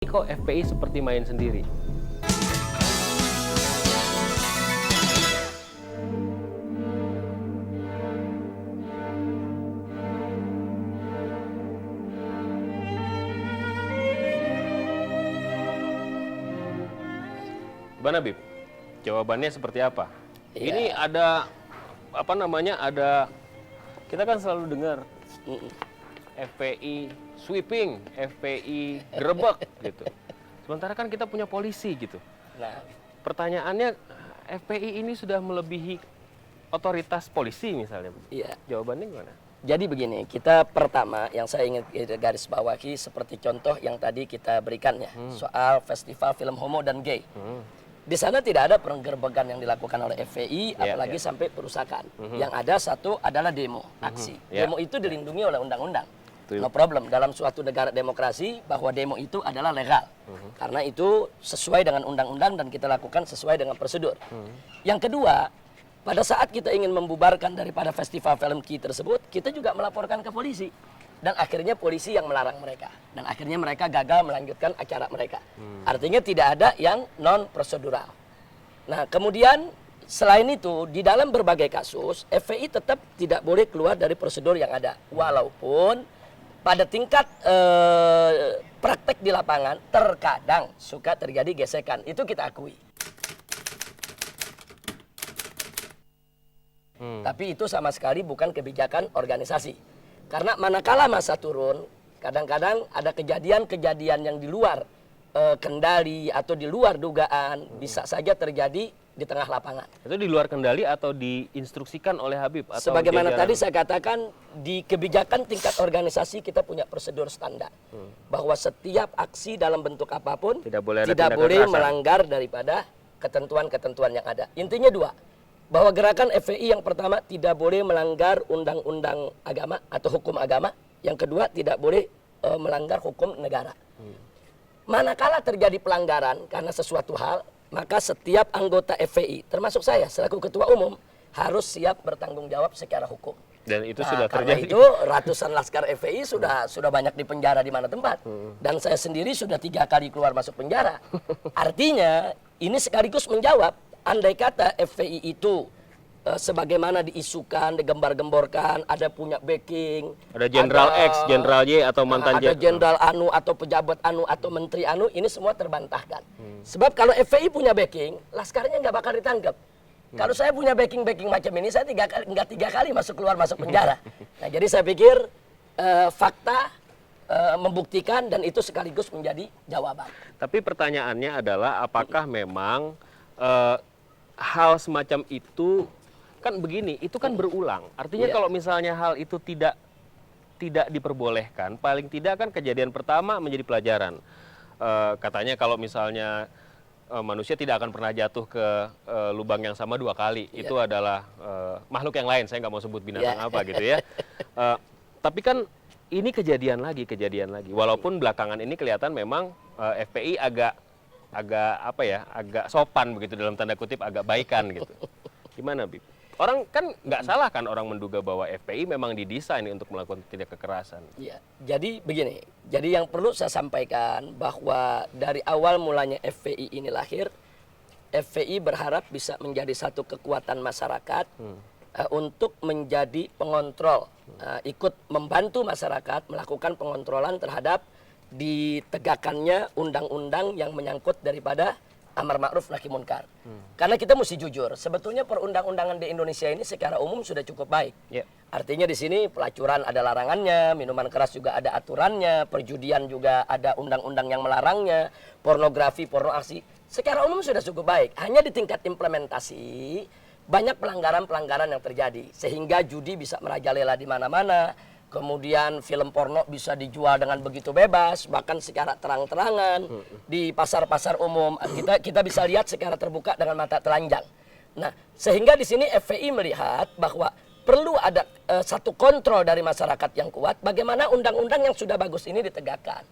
Kok FPI seperti main sendiri? Gimana, Bib? Jawabannya seperti apa? Ya. Ini ada apa namanya? Kita kan selalu dengar FPI sweeping, FPI gerebek gitu. Sementara kan kita punya polisi gitu. Nah, Pertanyaannya, FPI ini sudah melebihi otoritas polisi misalnya. iya. Jawabannya gimana? Jadi begini, kita pertama yang saya ingin garis bawahi seperti contoh yang tadi kita berikan ya, soal festival film homo dan gay. Di sana tidak ada penggerbekan yang dilakukan oleh FPI, apalagi sampai perusakan. Yang ada satu adalah demo, aksi. Demo itu dilindungi oleh undang-undang. No problem, dalam suatu negara demokrasi bahwa demo itu adalah legal. Karena itu sesuai dengan undang-undang dan kita lakukan sesuai dengan prosedur. Yang kedua, pada saat kita ingin membubarkan daripada festival film Ki tersebut, kita juga melaporkan ke polisi. Dan akhirnya polisi yang melarang mereka. Dan akhirnya mereka gagal melanjutkan acara mereka. Artinya tidak ada yang non-prosedural. Nah, kemudian selain itu, di dalam berbagai kasus, FPI tetap tidak boleh keluar dari prosedur yang ada. Walaupun pada tingkat praktek di lapangan, terkadang suka terjadi gesekan. Itu kita akui. Tapi itu sama sekali bukan kebijakan organisasi. Karena manakala masa turun, kadang-kadang ada kejadian-kejadian yang di luar kendali atau di luar dugaan, bisa saja terjadi di tengah lapangan. Itu di luar kendali atau diinstruksikan oleh Habib? Atau Sebagaimana jajaran? tadi saya katakan, di kebijakan tingkat organisasi kita punya prosedur standar. Bahwa setiap aksi dalam bentuk apapun Tidak boleh ada tidak tindakan boleh kekerasan. melanggar daripada ketentuan-ketentuan yang ada. Intinya dua, bahwa gerakan FPI yang pertama tidak boleh melanggar undang-undang agama atau hukum agama. Yang kedua tidak boleh melanggar hukum negara. Manakala terjadi pelanggaran karena sesuatu hal, maka setiap anggota FPI, termasuk saya selaku ketua umum, harus siap bertanggung jawab secara hukum. Dan itu Nah, sudah karena terjadi. itu ratusan laskar FPI sudah banyak di penjara di mana tempat. Dan saya sendiri sudah 3 kali keluar masuk penjara. Artinya ini sekaligus menjawab, andai kata FPI itu sebagaimana diisukan, digembar-gemborkan, ada punya backing. Ada Jenderal X, Jenderal Y, atau mantan ada jenderal anu atau pejabat anu atau menteri anu, ini semua terbantahkan. Sebab kalau FPI punya backing, laskarnya nggak bakal ditangkap. Kalau saya punya backing macam ini, saya nggak tiga kali keluar masuk penjara. Nah, jadi saya pikir fakta membuktikan dan itu sekaligus menjadi jawaban. Tapi pertanyaannya adalah apakah memang hal semacam itu kan begini, itu kan berulang. Artinya kalau misalnya hal itu tidak diperbolehkan, paling tidak kan kejadian pertama menjadi pelajaran. Katanya kalau misalnya manusia tidak akan pernah jatuh ke lubang yang sama 2 kali. Itu adalah makhluk yang lain, saya nggak mau sebut binatang apa gitu ya. Tapi kan ini kejadian lagi. Walaupun belakangan ini kelihatan memang FPI agak sopan begitu, dalam tanda kutip agak baikan gitu. Gimana, Bib? Orang kan nggak salah kan orang menduga bahwa FPI memang didesain untuk melakukan tindak kekerasan. Ya, jadi begini. Jadi yang perlu saya sampaikan bahwa dari awal mulanya FPI ini lahir, FPI berharap bisa menjadi satu kekuatan masyarakat untuk menjadi pengontrol, ikut membantu masyarakat melakukan pengontrolan terhadap ditegakkannya undang-undang yang menyangkut daripada amar ma'ruf nahi munkar. Karena kita mesti jujur, sebetulnya perundang-undangan di Indonesia ini secara umum sudah cukup baik. Artinya di sini pelacuran ada larangannya, minuman keras juga ada aturannya, perjudian juga ada undang-undang yang melarangnya, pornografi, pornoaksi, secara umum sudah cukup baik. Hanya di tingkat implementasi banyak pelanggaran-pelanggaran yang terjadi, sehingga judi bisa merajalela di mana-mana. Kemudian film porno bisa dijual dengan begitu bebas, bahkan secara terang-terangan di pasar-pasar umum. Kita bisa lihat secara terbuka dengan mata telanjang. Nah, sehingga di sini FPI melihat bahwa perlu ada satu kontrol dari masyarakat yang kuat, bagaimana undang-undang yang sudah bagus ini ditegakkan.